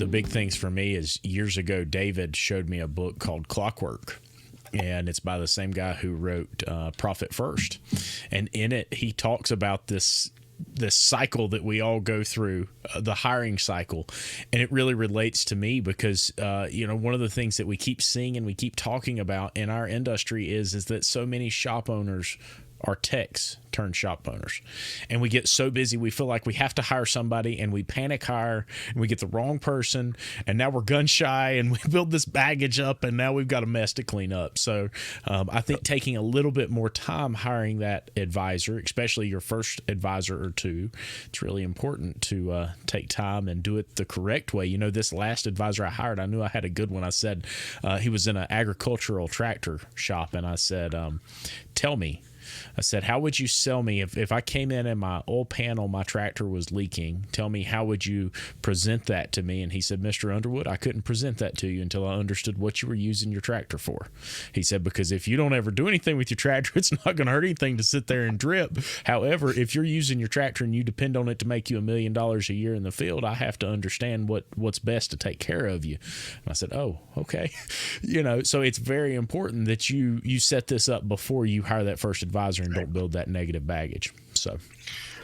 the big things for me is years ago, David showed me a book called Clockwork. And it's by the same guy who wrote Profit First. And in it, he talks about this cycle that we all go through, the hiring cycle. And it really relates to me because, one of the things that we keep seeing and we keep talking about in our industry is that so many shop owners are techs turned shop owners. And we get so busy, we feel like we have to hire somebody, and we panic hire, and we get the wrong person, and now we're gun shy, and we build this baggage up, and now we've got a mess to clean up. So I think taking a little bit more time hiring that advisor, especially your first advisor or two, it's really important to take time and do it the correct way. This last advisor I hired, I knew I had a good one. I said, he was in an agricultural tractor shop, and I said, tell me, I said, how would you sell me if I came in and my oil pan on my tractor was leaking? Tell me, how would you present that to me? And he said, Mr. Underwood, I couldn't present that to you until I understood what you were using your tractor for. He said, because if you don't ever do anything with your tractor, it's not going to hurt anything to sit there and drip. However, if you're using your tractor and you depend on it to make you $1 million a year in the field, I have to understand what's best to take care of you. And I said, oh, okay. So it's very important that you set this up before you hire that first advisor and don't build that negative baggage. So,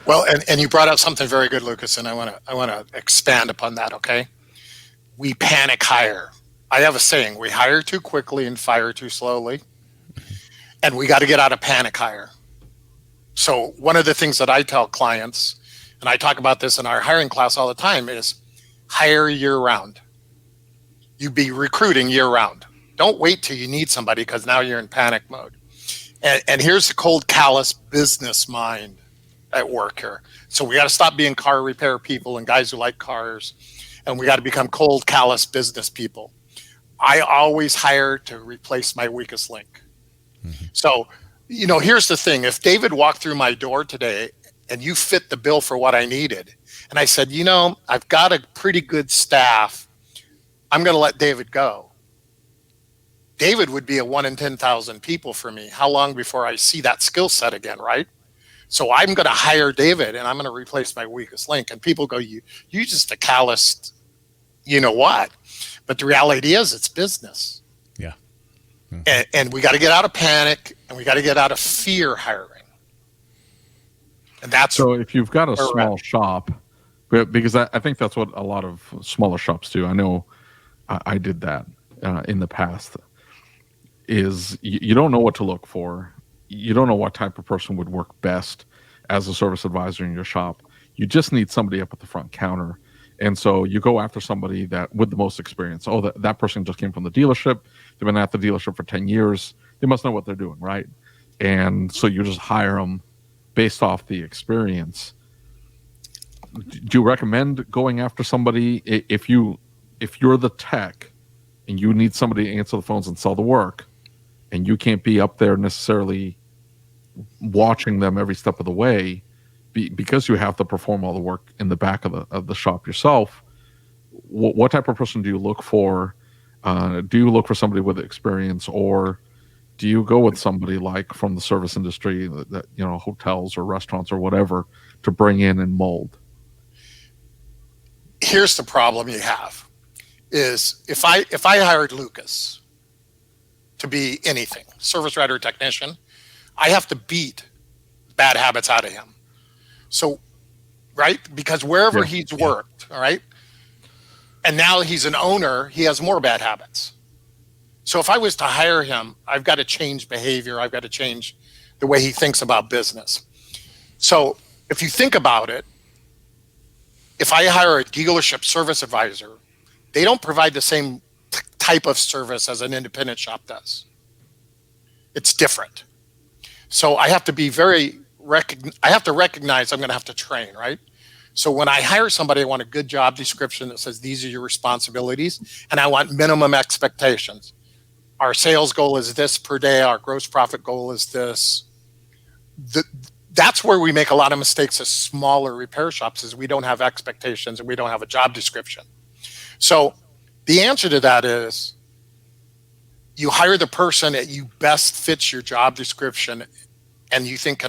well, and you brought up something very good, Lucas, and I want to expand upon that. Okay, we panic hire. I have a saying: we hire too quickly and fire too slowly, and we got to get out of panic hire. So one of the things that I tell clients, and I talk about this in our hiring class all the time, is hire year round. You be recruiting year round. Don't wait till you need somebody because now you're in panic mode. And here's the cold, callous business mind at work here. So we got to stop being car repair people and guys who like cars, and we got to become cold, callous business people. I always hire to replace my weakest link. Mm-hmm. So, here's the thing. If David walked through my door today and you fit the bill for what I needed, and I said, I've got a pretty good staff, I'm going to let David go. David would be a 1 in 10,000 people for me. How long before I see that skill set again, right? So I'm going to hire David, and I'm going to replace my weakest link. And people go, you just a calloused, what? But the reality is, it's business. Yeah. Mm-hmm. And we got to get out of panic, and we got to get out of fear hiring. And that's so. If you've got a small shop, because I think that's what a lot of smaller shops do. I know I did that in the past. Is you don't know what to look for. You don't know what type of person would work best as a service advisor in your shop. You just need somebody up at the front counter. And so you go after somebody that with the most experience. Oh, that person just came from the dealership. They've been at the dealership for 10 years. They must know what they're doing, right? And so you just hire them based off the experience. Do you recommend going after somebody if you're the tech and you need somebody to answer the phones and sell the work, and you can't be up there necessarily watching them every step of the way because you have to perform all the work in the back of the shop yourself? What type of person do you look for? Do you look for somebody with experience, or do you go with somebody like from the service industry, that hotels or restaurants or whatever, to bring in and mold? Here's the problem you have: is if I hired Lucas to be anything, service writer, technician, I have to beat bad habits out of him. So, right? Because wherever he's worked, all right, and now he's an owner, he has more bad habits. So if I was to hire him, I've got to change behavior. I've got to change the way he thinks about business. So if you think about it, if I hire a dealership service advisor, they don't provide the same type of service as an independent shop does. It's different. So I have to be I have to recognize I'm going to have to train, right? So when I hire somebody, I want a good job description that says these are your responsibilities, and I want minimum expectations. Our sales goal is this per day. Our gross profit goal is this. That's where we make a lot of mistakes as smaller repair shops, is we don't have expectations and we don't have a job description. So the answer to that is you hire the person that you best fits your job description and you think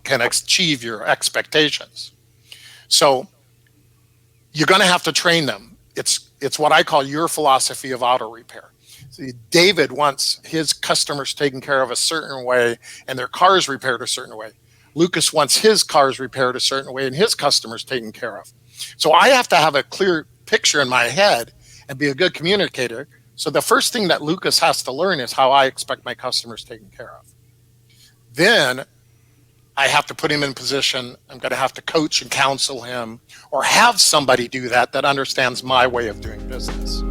can achieve your expectations. So you're going to have to train them. It's It's what I call your philosophy of auto repair. See, David wants his customers taken care of a certain way and their cars repaired a certain way. Lucas wants his cars repaired a certain way and his customers taken care of. So I have to have a clear picture in my head and be a good communicator. So the first thing that Lucas has to learn is how I expect my customers taken care of. Then I have to put him in position. I'm going to have to coach and counsel him or have somebody do that understands my way of doing business.